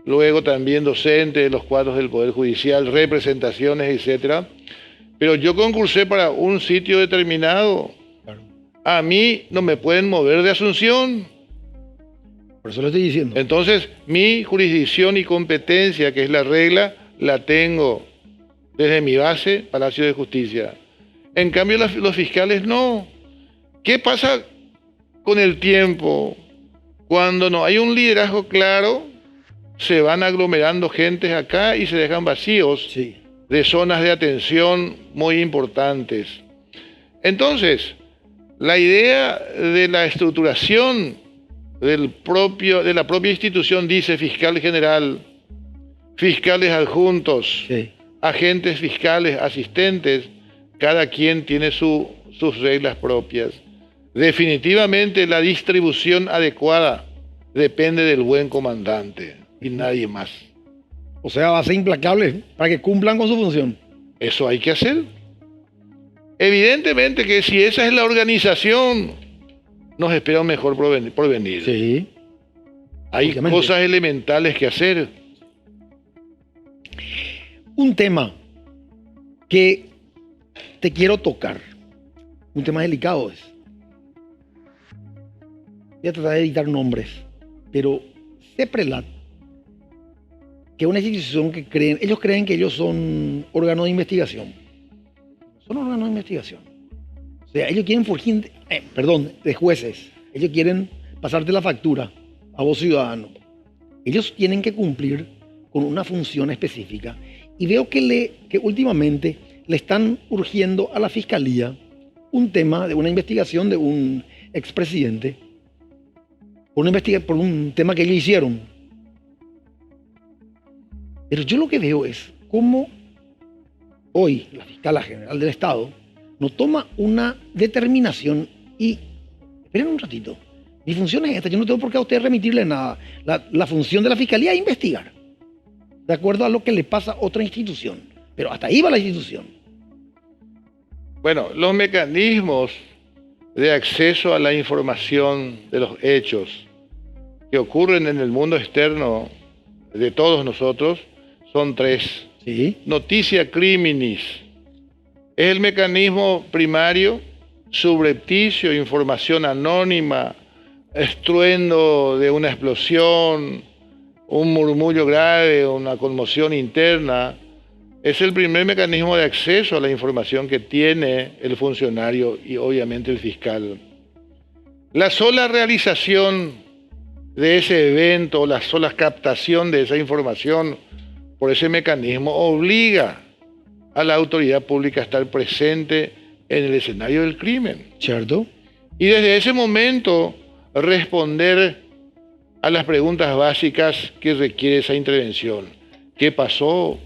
luego también docente de los cuadros del Poder Judicial, representaciones, etc. Pero yo concursé para un sitio determinado. Claro. A mí no me pueden mover de Asunción. Por eso lo estoy diciendo. Entonces, mi jurisdicción y competencia, que es la regla, la tengo desde mi base, Palacio de Justicia. En cambio, los fiscales no. ¿Qué pasa con el tiempo? Cuando no hay un liderazgo claro, se van aglomerando gentes acá y se dejan vacíos Sí. de zonas de atención muy importantes. Entonces, la idea de la estructuración de la propia institución dice fiscal general, fiscales adjuntos, Sí. agentes fiscales, asistentes, cada quien tiene sus reglas propias. Definitivamente la distribución adecuada depende del buen comandante y nadie más. O sea, va a ser implacable para que cumplan con su función. Eso hay que hacer. Evidentemente que si esa es la organización, nos espera un mejor porvenir. Sí. Hay obviamente. cosas elementales que hacer. Un tema que te quiero tocar, un tema delicado es. Voy a tratar de evitar nombres, pero CEPRELAT, que es una institución que ellos creen que ellos son órganos de investigación. Son órganos de investigación. O sea, ellos quieren de jueces. Ellos quieren pasarte la factura a vos ciudadano. Ellos tienen que cumplir con una función específica. Y veo que últimamente le están urgiendo a la fiscalía un tema de una investigación de un expresidente por un tema que ellos hicieron. Pero yo lo que veo es cómo hoy la fiscala general del Estado no toma una determinación y, esperen un ratito, mi función es esta, yo no tengo por qué a usted remitirle nada. La función de la Fiscalía es investigar, de acuerdo a lo que le pasa a otra institución, pero hasta ahí va la institución. Bueno, los mecanismos de acceso a la información de los hechos que ocurren en el mundo externo de todos nosotros son tres. Sí. Noticia criminis es el mecanismo primario, subrepticio, información anónima, estruendo de una explosión, un murmullo grave, una conmoción interna. Es el primer mecanismo de acceso a la información que tiene el funcionario y obviamente el fiscal. La sola realización de ese evento, la sola captación de esa información por ese mecanismo obliga a la autoridad pública a estar presente en el escenario del crimen. ¿Cierto? Y desde ese momento responder a las preguntas básicas que requiere esa intervención. ¿Qué pasó?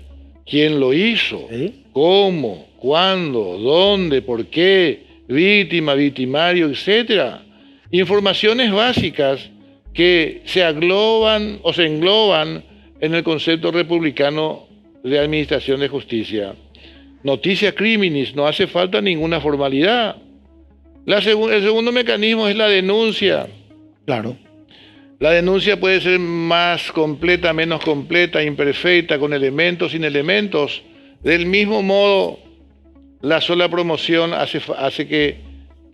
¿Quién lo hizo? ¿Sí? ¿Cómo? ¿Cuándo? ¿Dónde? ¿Por qué? Víctima, victimario, etcétera. Informaciones básicas que se agloban o se engloban en el concepto republicano de administración de justicia. Noticia criminis, no hace falta ninguna formalidad. El segundo mecanismo es la denuncia. Claro. La denuncia puede ser más completa, menos completa, imperfecta, con elementos, sin elementos. Del mismo modo, la sola promoción hace que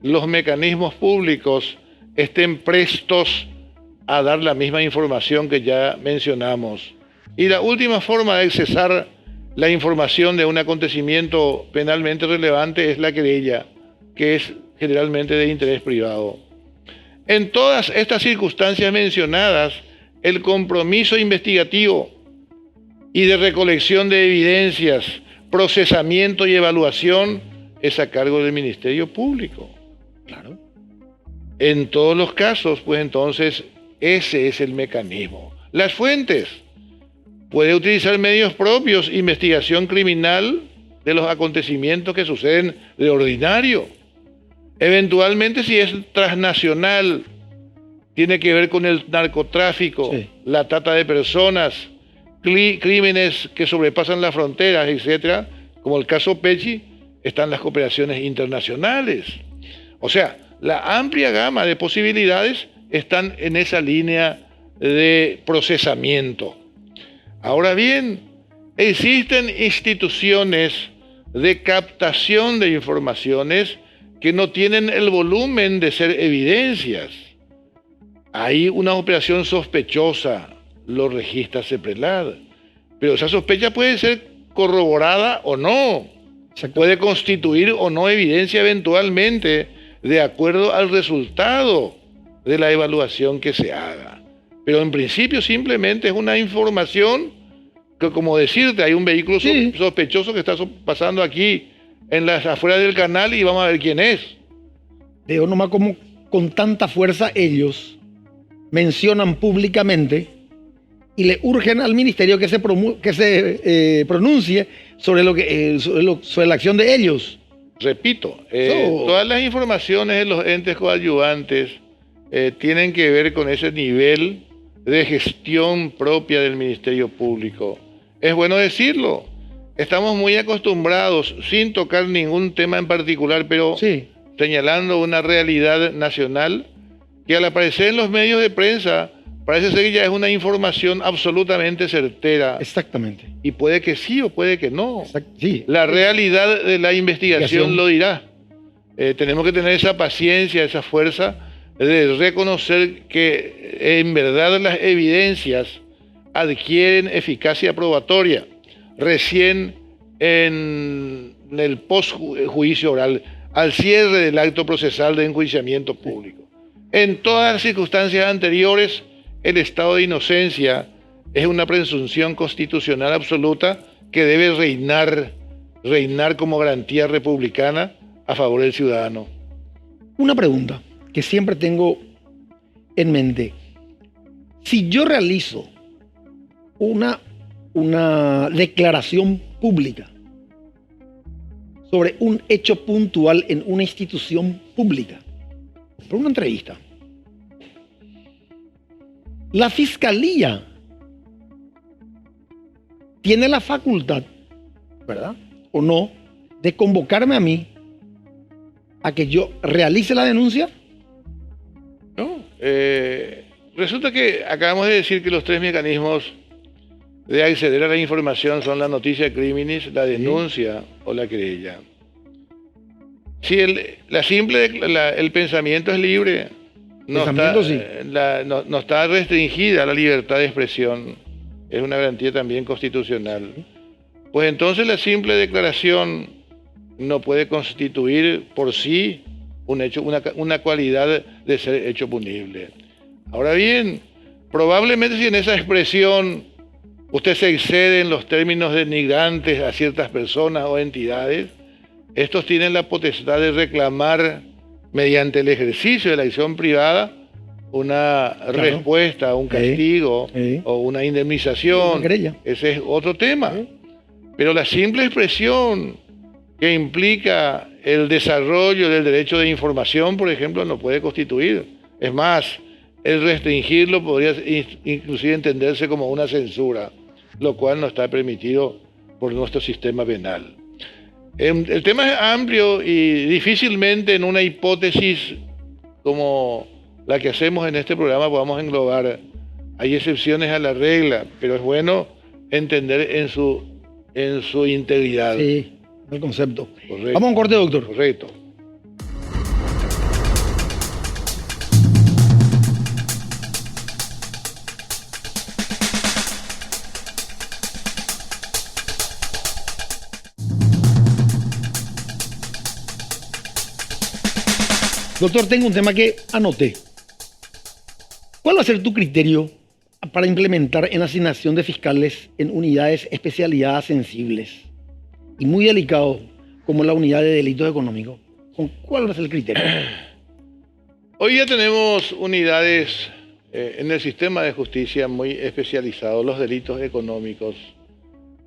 los mecanismos públicos estén prestos a dar la misma información que ya mencionamos. Y la última forma de accesar la información de un acontecimiento penalmente relevante es la querella, que es generalmente de interés privado. En todas estas circunstancias mencionadas, el compromiso investigativo y de recolección de evidencias, procesamiento y evaluación es a cargo del Ministerio Público. Claro. En todos los casos, pues entonces, ese es el mecanismo. Las fuentes. Puede utilizar medios propios, investigación criminal de los acontecimientos que suceden de ordinario. Eventualmente, si es transnacional, tiene que ver con el narcotráfico, sí, la trata de personas, crímenes que sobrepasan las fronteras, etcétera, como el caso Pecci, están las cooperaciones internacionales. O sea, la amplia gama de posibilidades están en esa línea de procesamiento. Ahora bien, existen instituciones de captación de informaciones que no tienen el volumen de ser evidencias. Hay una operación sospechosa, lo registra CEPRELAD, pero esa sospecha puede ser corroborada o no, puede constituir o no evidencia eventualmente de acuerdo al resultado de la evaluación que se haga. Pero en principio simplemente es una información que, como decirte, hay un vehículo sospechoso que está pasando aquí en las afueras del canal y vamos a ver quién es. Veo nomás como con tanta fuerza ellos mencionan públicamente y le urgen al ministerio que se pronuncie sobre, sobre la acción de ellos. Repito, todas las informaciones de los entes coadyuvantes tienen que ver con ese nivel de gestión propia del Ministerio Público. Es bueno decirlo, estamos muy acostumbrados, sin tocar ningún tema en particular, pero señalando una realidad nacional, que al aparecer en los medios de prensa parece ser que ya es una información absolutamente certera. Exactamente. Y puede que sí o puede que no. Sí. La realidad de la investigación lo dirá. Tenemos que tener esa paciencia, esa fuerza de reconocer que en verdad las evidencias adquieren eficacia probatoria recién en el postjuicio oral, al cierre del acto procesal de enjuiciamiento público. En todas las circunstancias anteriores, el estado de inocencia es una presunción constitucional absoluta que debe reinar como garantía republicana a favor del ciudadano. Una pregunta que siempre tengo en mente. Si yo realizo una declaración pública sobre un hecho puntual en una institución pública, por una entrevista, la fiscalía tiene la facultad, ¿verdad? O no, de convocarme a mí a que yo realice la denuncia. ¿No? Resulta que acabamos de decir que los tres mecanismos de acceder a la información son la noticia de crímenes, la denuncia o la querella. Si el pensamiento es libre, no está restringida la libertad de expresión, es una garantía también constitucional. Pues entonces la simple declaración no puede constituir por sí un hecho, una cualidad de ser hecho punible. Ahora bien, probablemente si en esa expresión usted se excede en los términos denigrantes a ciertas personas o entidades, estos tienen la potestad de reclamar mediante el ejercicio de la acción privada una respuesta, un castigo o una indemnización. Ese es otro tema. Pero la simple expresión que implica el desarrollo del derecho de información, por ejemplo, no puede constituir. Es más, el restringirlo podría inclusive entenderse como una censura, lo cual no está permitido por nuestro sistema penal. El tema es amplio y difícilmente en una hipótesis como la que hacemos en este programa podamos englobar. Hay excepciones a la regla, pero es bueno entender en su integridad. Sí, el concepto. Correcto. Vamos a un corte, doctor. Correcto. Doctor, tengo un tema que anoté. ¿Cuál va a ser tu criterio para implementar en asignación de fiscales en unidades especializadas sensibles y muy delicado como la unidad de delitos económicos? ¿Cuál va a ser el criterio? Hoy ya tenemos unidades en el sistema de justicia muy especializados, los delitos económicos,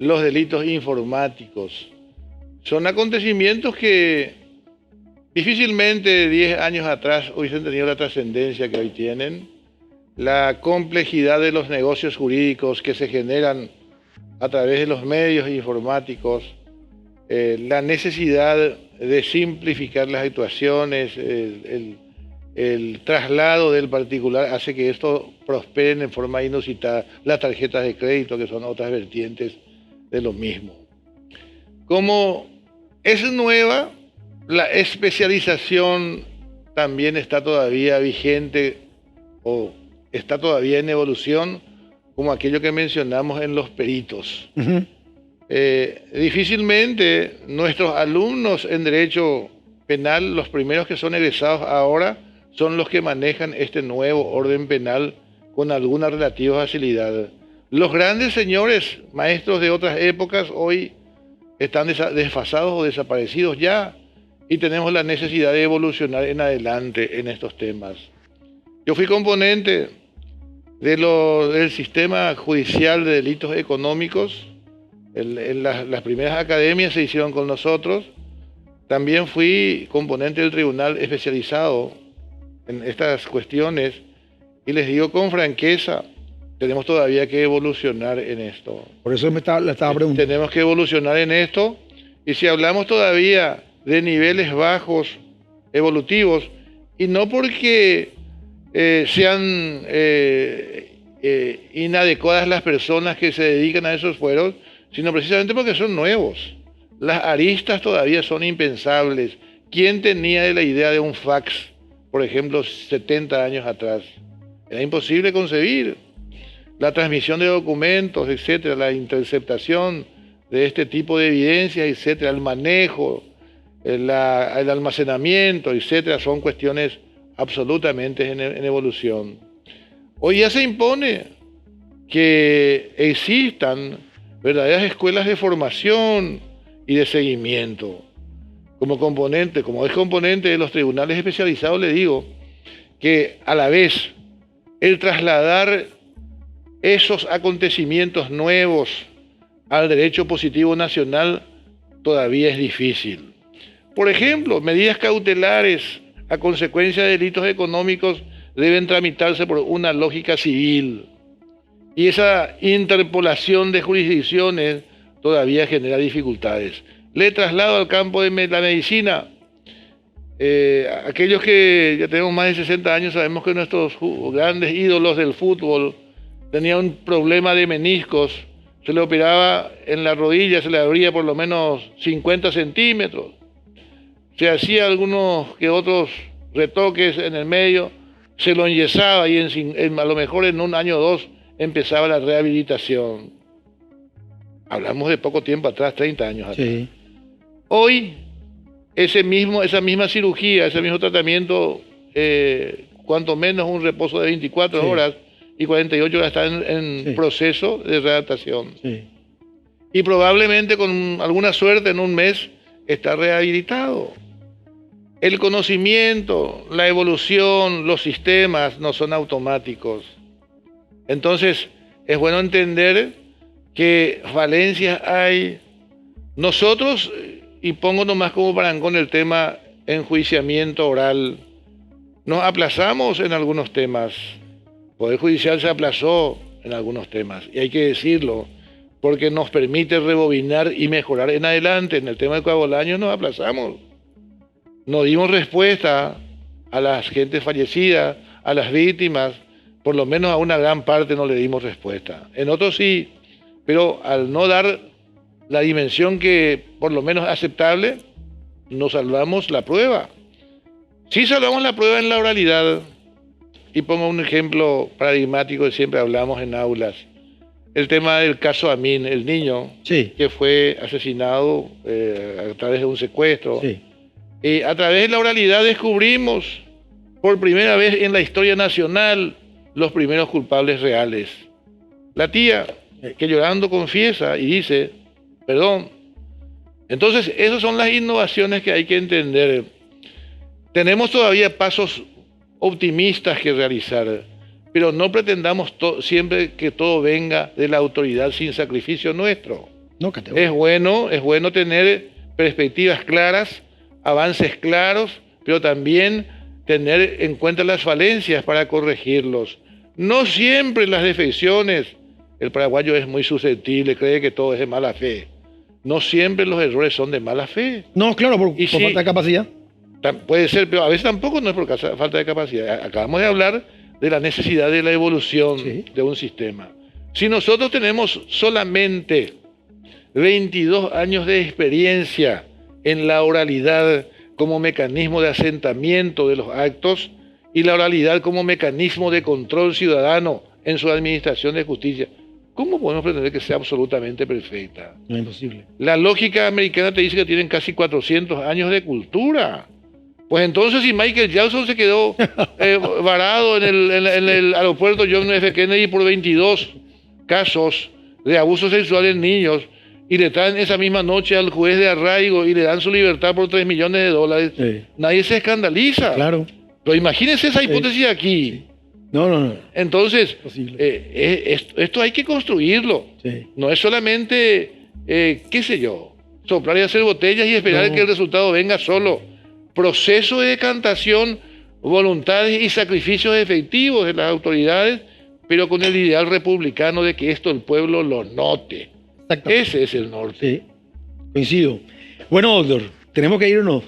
los delitos informáticos. Son acontecimientos que difícilmente 10 años atrás hubiesen tenido la trascendencia que hoy tienen. La complejidad de los negocios jurídicos que se generan a través de los medios informáticos, la necesidad de simplificar las actuaciones, el traslado del particular hace que esto prosperen en forma inusitada. Las tarjetas de crédito, que son otras vertientes de lo mismo. Como es nueva, la especialización también está todavía vigente o está todavía en evolución, como aquello que mencionamos en los peritos. Difícilmente nuestros alumnos en derecho penal, los primeros que son egresados ahora, son los que manejan este nuevo orden penal con alguna relativa facilidad. Los grandes señores, maestros de otras épocas, hoy están desfasados o desaparecidos ya, y tenemos la necesidad de evolucionar en adelante en estos temas. Yo fui componente del sistema judicial de delitos económicos. Las primeras academias se hicieron con nosotros. También fui componente del tribunal especializado en estas cuestiones y les digo con franqueza, tenemos todavía que evolucionar en esto. Por eso le estaba preguntando. Tenemos que evolucionar en esto, y si hablamos todavía de niveles bajos evolutivos, y no porque sean inadecuadas las personas que se dedican a esos fueros, sino precisamente porque son nuevos. Las aristas todavía son impensables. ¿Quién tenía la idea de un fax, por ejemplo, 70 años atrás? Era imposible concebir. La transmisión de documentos, etcétera, la interceptación de este tipo de evidencias, etcétera, el manejo, el almacenamiento, etcétera, son cuestiones absolutamente en evolución. Hoy ya se impone que existan verdaderas escuelas de formación y de seguimiento. Como es componente de los tribunales especializados, le digo que a la vez el trasladar esos acontecimientos nuevos al derecho positivo nacional todavía es difícil. Por ejemplo, medidas cautelares a consecuencia de delitos económicos deben tramitarse por una lógica civil. Y esa interpolación de jurisdicciones todavía genera dificultades. Le traslado al campo de la medicina. Aquellos que ya tenemos más de 60 años sabemos que nuestros grandes ídolos del fútbol tenían un problema de meniscos, se le operaba en la rodilla, se le abría por lo menos 50 centímetros, se hacía algunos que otros retoques en el medio, se lo enyesaba y a lo mejor en un año o dos empezaba la rehabilitación. Hablamos de poco tiempo atrás, 30 años atrás. Sí. Hoy, esa misma cirugía, ese mismo tratamiento, cuanto menos un reposo de 24 horas y 48 horas está en proceso de readaptación. Sí. Y probablemente con alguna suerte en un mes está rehabilitado. El conocimiento, la evolución, los sistemas no son automáticos. Entonces, es bueno entender que falencias hay. Nosotros, y pongo nomás como parangón el tema enjuiciamiento oral, nos aplazamos en algunos temas. El Poder Judicial se aplazó en algunos temas, y hay que decirlo, porque nos permite rebobinar y mejorar en adelante. En el tema de Coabolaños nos aplazamos. No dimos respuesta a las gentes fallecidas, a las víctimas, por lo menos a una gran parte no le dimos respuesta. En otros sí, pero al no dar la dimensión que por lo menos aceptable, no salvamos la prueba. Sí salvamos la prueba en la oralidad, y pongo un ejemplo paradigmático que siempre hablamos en aulas. El tema del caso Amin, el niño que fue asesinado a través de un secuestro. Sí. A través de la oralidad descubrimos por primera vez en la historia nacional los primeros culpables reales. La tía, que llorando confiesa y dice, perdón. Entonces, esas son las innovaciones que hay que entender. Tenemos todavía pasos optimistas que realizar, pero no pretendamos siempre que todo venga de la autoridad sin sacrificio nuestro. No, es bueno tener perspectivas claras, avances claros, pero también tener en cuenta las falencias para corregirlos. No siempre las defecciones, el paraguayo es muy susceptible, cree que todo es de mala fe. No siempre los errores son de mala fe. No, claro, por falta de capacidad. Puede ser, pero a veces tampoco no es por falta de capacidad. Acabamos de hablar de la necesidad de la evolución de un sistema. Si nosotros tenemos solamente 22 años de experiencia en la oralidad como mecanismo de asentamiento de los actos y la oralidad como mecanismo de control ciudadano en su administración de justicia, ¿cómo podemos pretender que sea absolutamente perfecta? No es imposible. La lógica americana te dice que tienen casi 400 años de cultura. Pues entonces, si Michael Jackson se quedó varado en el aeropuerto John F. Kennedy por 22 casos de abuso sexual en niños, y le traen esa misma noche al juez de arraigo y le dan su libertad por $3 millones, nadie se escandaliza. Claro. Pero imagínense esa hipótesis aquí. Sí. No. Entonces, esto hay que construirlo. Sí. No es solamente, qué sé yo, soplar y hacer botellas y esperar que el resultado venga solo. Proceso de decantación, voluntades y sacrificios efectivos de las autoridades, pero con el ideal republicano de que esto el pueblo lo note. Ese es el norte. Sí, coincido. Bueno, doctor, tenemos que irnos.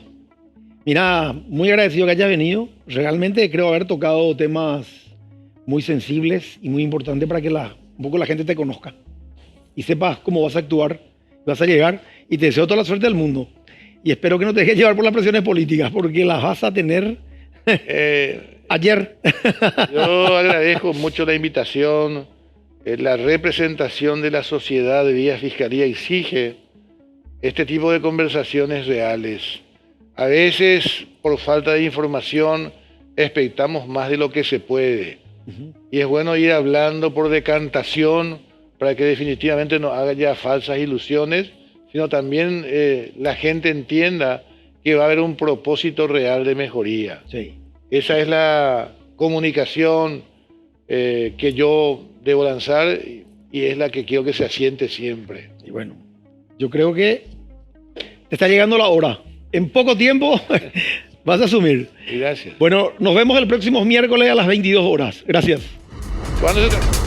Mira, muy agradecido que hayas venido. Realmente creo haber tocado temas muy sensibles y muy importantes para que un poco la gente te conozca y sepas cómo vas a actuar, vas a llegar, y te deseo toda la suerte del mundo. Y espero que no te dejes llevar por las presiones políticas, porque las vas a tener ayer. Yo agradezco mucho la invitación. La representación de la sociedad vía Fiscalía exige este tipo de conversaciones reales. A veces, por falta de información, expectamos más de lo que se puede. Y es bueno ir hablando por decantación para que definitivamente no haga ya falsas ilusiones, sino también la gente entienda que va a haber un propósito real de mejoría. Sí. Esa es la comunicación que yo debo lanzar, y es la que quiero que se asiente siempre. Y bueno, yo creo que te está llegando la hora. En poco tiempo vas a asumir. Gracias. Bueno, nos vemos el próximo miércoles a las 22 horas. Gracias. ¿Cuándo se